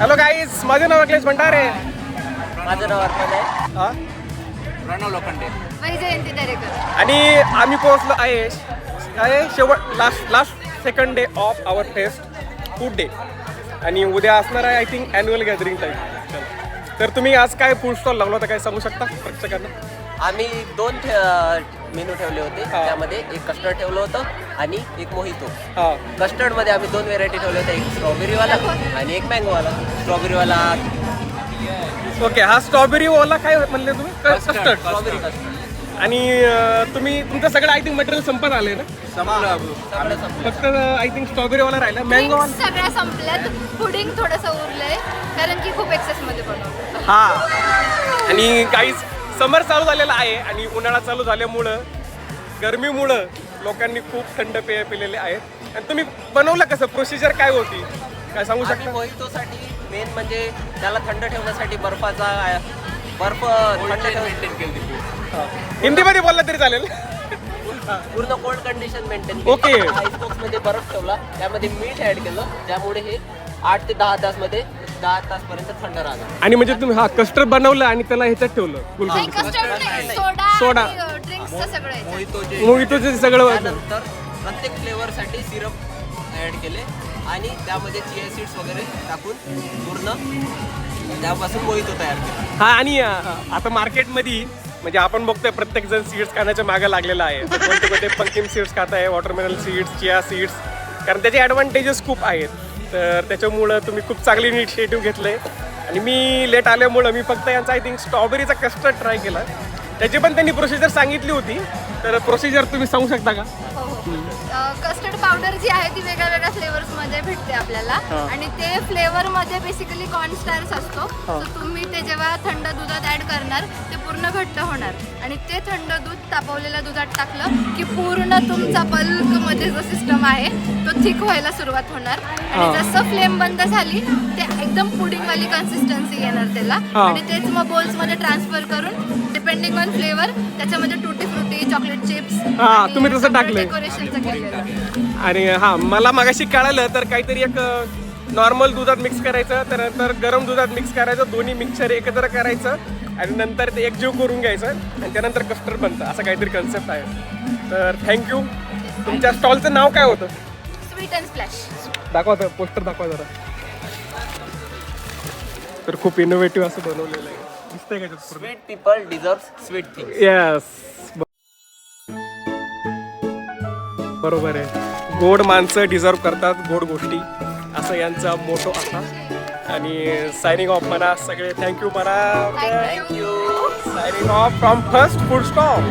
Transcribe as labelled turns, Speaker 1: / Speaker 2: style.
Speaker 1: Hello guys, माझं नाव अखिलेश भंडारे.
Speaker 2: माझं नाव अर्पण आहे.
Speaker 1: हा?
Speaker 2: प्रणव लोखंडे.
Speaker 3: जयंती दरेकर.
Speaker 1: आणि आम्ही पोहोचलो आहे शेवट last second day of our fest food day. आणि उद्या असणार आहे I think annual gathering type. तर तुम्ही आज काय फूड स्टॉल लावला होता, काय सांगू शकता प्रेक्षकांना?
Speaker 2: आम्ही दोन मेनू ठेवले होते. त्यामध्ये एक कस्टर्ड ठेवलं होतं आणि एक मोहितो.
Speaker 1: हां,
Speaker 2: कस्टर्डमध्ये आम्ही दोन व्हेरायटी ठेवल्या होत्या, एक स्ट्रॉबेरीवाला आणि एक मँगोवाला. स्ट्रॉबेरीवाला
Speaker 1: ओके. हा स्ट्रॉबेरी वाला काय म्हणले तुम्ही? कस्टर्ड.
Speaker 2: Strawberry custard.
Speaker 1: आणि तुम्ही तुमचं सगळं आय थिंक मटेरियल संपत आले ना?
Speaker 2: सगळं संपलं.
Speaker 1: फक्त आय थिंक स्ट्रॉबेरी वाला राहिला. मँगो वाला
Speaker 3: सगळ्या संपल्यात. पुडिंग थोडंसं उरलंय कारण की खूप एक्सेस मध्ये बनवलं.
Speaker 1: हा. आणि काहीच समर चालू झालेला आहे आणि उन्हाळा चालू झाल्यामुळं गरमीमुळं लोकांनी खूप थंड पेय पिलेले आहेत. आणि तुम्ही बनवलं कसं, प्रोसिजर काय होती, काय सांगू
Speaker 2: आम्ही
Speaker 1: शकता?
Speaker 2: मोहितोसाठी मेन म्हणजे त्याला थंड ठेवण्यासाठी बर्फ थंड मेंटेन केली.
Speaker 1: हिंदीमध्ये बोलला तरी चालेल.
Speaker 2: पूर्ण cold condition maintain
Speaker 1: okay.
Speaker 2: Ice बॉक्समध्ये बर्फ ठेवला, त्यामध्ये मीठ ऍड केलं, त्यामुळे हे 8 ते 10 तासमध्ये 10 तासपर्यंत थंड राहणार.
Speaker 1: आणि म्हणजे तुम्ही कस्टर्ड बनवलं आणि त्याला ह्याच्यात ठेवलं
Speaker 3: नाही, कस्टर्ड नाही,
Speaker 1: सोडा.
Speaker 3: सोडा ड्रिंक्सचं सगळं आहे.
Speaker 1: मोहितोचे सगळं.
Speaker 2: त्यानंतर प्रत्येक फ्लेवरसाठी सिरप ऍड केले आणि त्यामध्ये चिया सीड्स वगैरे टाकून पूर्ण त्यापासून मोहितो तयार केला.
Speaker 1: हा. आणि आता मार्केटमध्ये म्हणजे आपण बघतोय प्रत्येक जण सीड्स खाण्याच्या मागे लागलेला आहे. कोणते कोणते पंकिन सीड्स खात आहे, वॉटरमेलन सीड्स, चिया सीड्स, कारण त्याचे ॲडव्हान्टेजेस खूप आहेत. तर त्याच्यामुळं तुम्ही खूप चांगली इनिशिएटिव्ह घेतलंय. आणि मी लेट आल्यामुळं मी फक्त यांचा आय थिंक स्ट्रॉबेरीचा कस्टर्ड ट्राय केला. त्याची पण त्यांनी प्रोसिजर सांगितली होती. तर प्रोसिजर तुम्ही सांगू शकता का?
Speaker 3: कस्टर्ड पावडर जी आहे ती वेगळ्या वेगळ्या फ्लेवर्स मध्ये भेटते आपल्याला. आणि ते फ्लेवर मध्ये बेसिकली कॉर्नस्टार्च असतो. तर तुम्ही ते जेव्हा थंड दुधात ऍड करणार ते पूर्ण घट्ट होणार. आणि ते थंड दूध तापवलेल्या दुधात टाकलं की पूर्ण तुमचा बल्क मध्ये जो सिस्टम आहे तो थिक व्हायला सुरुवात होणार. आणि जसं फ्लेम बंद झाली ते एकदम पुडिंग वाली कन्सिस्टन्सी येणार त्याला. आणि तेच मग बोल्स मध्ये ट्रान्सफर करून डिपेंडिंग ऑन फ्लेवर त्याच्यामध्ये टुटी फ्रुटी, चॉकलेट चिप्स
Speaker 1: तुम्ही तसं टाकलंय.
Speaker 3: डेकोरेशनचं केलेलं.
Speaker 1: आणि हा, मला मगाशी कळालं तर काहीतरी एक नॉर्मल दुधात मिक्स करायचं, त्यानंतर गरम दुधात मिक्स करायचं, दोन्ही मिक्सर एकत्र करायचं आणि नंतर ते एकजीव करून घ्यायचं आणि त्यानंतर कस्टर्ड बनतं, असं काहीतरी कन्सेप्ट आहे. तर थँक्यू. तुमच्या स्टॉलचं नाव काय होतं?
Speaker 3: Sweet and splash.
Speaker 1: दाखवा, पोस्टर दाखवा जरा. तर खूप इनोव्हेटिव्ह असं बनवलेलं आहे. दिसतंय का?
Speaker 2: Sweet people deserves sweet things.
Speaker 1: Yes, बरोबर आहे. गोड माणसं डिझर्व करतात गोड गोष्टी, असं यांचा मोटो असा. आणि सायनिंग ऑफ म्हणा, सगळे थँक्यू म्हणा.
Speaker 2: Thank you.
Speaker 1: Signing off from first food stall.